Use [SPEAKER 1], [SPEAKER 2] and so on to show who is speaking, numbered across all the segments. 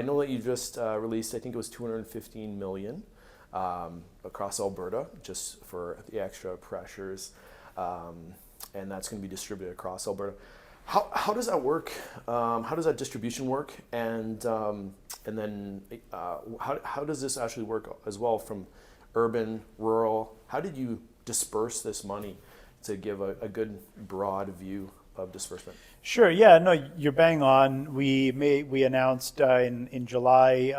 [SPEAKER 1] I know that you just released, I think it was 215 million across Alberta, just for the extra pressures, and that's going to be distributed across Alberta. How does that work? How does that distribution work? And then how does this actually work as well from urban, rural? How did you disperse this money to give a good broad view of disbursement?
[SPEAKER 2] Sure. Yeah. No, you're bang on. We announced in July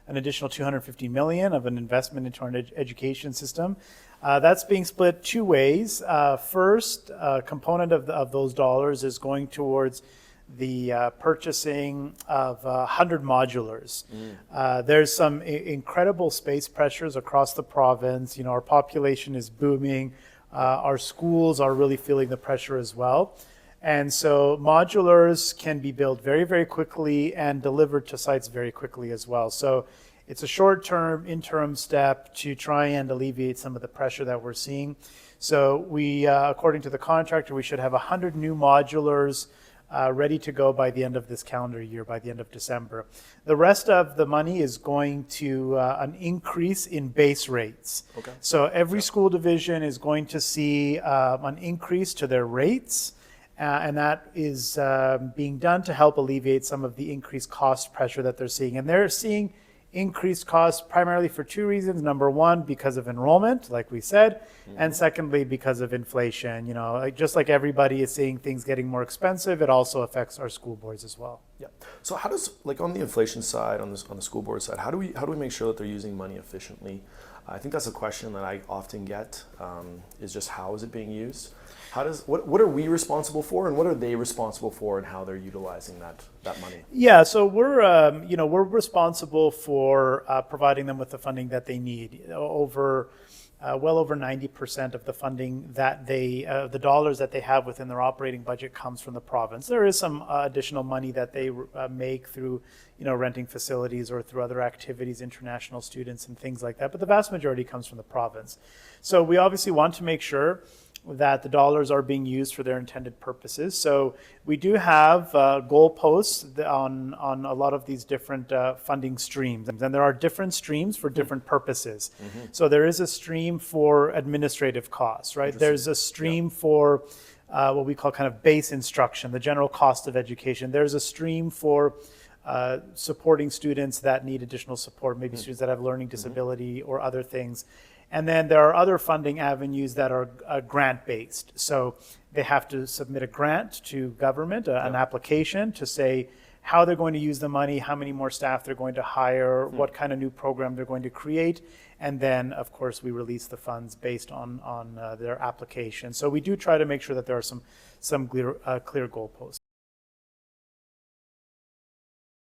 [SPEAKER 2] an additional 250 million of an investment into our education system. That's being split two ways. First, a component of those dollars is going towards the purchasing of 100 modulars. There's some incredible space pressures across the province. You know, our population is booming. Our schools are really feeling the pressure as well. And so modulars can be built very, very quickly and delivered to sites very quickly as well. So it's a short-term, interim step to try and alleviate some of the pressure that we're seeing. So we, according to the contractor, we should have 100 new modulars ready to go by the end of this calendar year, by the end of December. The rest of the money is going to an increase in base rates.
[SPEAKER 1] Okay.
[SPEAKER 2] So every school division is going to see an increase to their rates. And that is being done to help alleviate some of the increased cost pressure that they're seeing. And they're seeing increased costs primarily for two reasons. Number one, because of enrollment, like we said, and secondly, because of inflation. You know, just like everybody is seeing things getting more expensive, it also affects our school boards as well.
[SPEAKER 1] Yeah. So how does, like on the inflation side, on the school board side, how do we make sure that they're using money efficiently? I think that's a question that I often get, is just how is it being used? What are we responsible for, and what are they responsible for, and how they're utilizing that money?
[SPEAKER 2] Yeah, so we're responsible for providing them with the funding that they need. Well over 90% of the funding that the dollars that they have within their operating budget comes from the province. There is some additional money that they make through, renting facilities or through other activities, international students and things like that. But the vast majority comes from the province. So we obviously want to make sure that the dollars are being used for their intended purposes. So we do have goalposts on a lot of these different funding streams. And there are different streams for different purposes. So there is a stream for administrative costs, right? There's a stream for what we call kind of base instruction, the general cost of education. There's a stream for supporting students that need additional support, maybe students that have learning disability or other things. And then there are other funding avenues that are grant-based. So they have to submit a grant to government, an application to say how they're going to use the money, how many more staff they're going to hire, what kind of new program they're going to create. And then, of course, we release the funds based on their application. So we do try to make sure that there are some clear goalposts.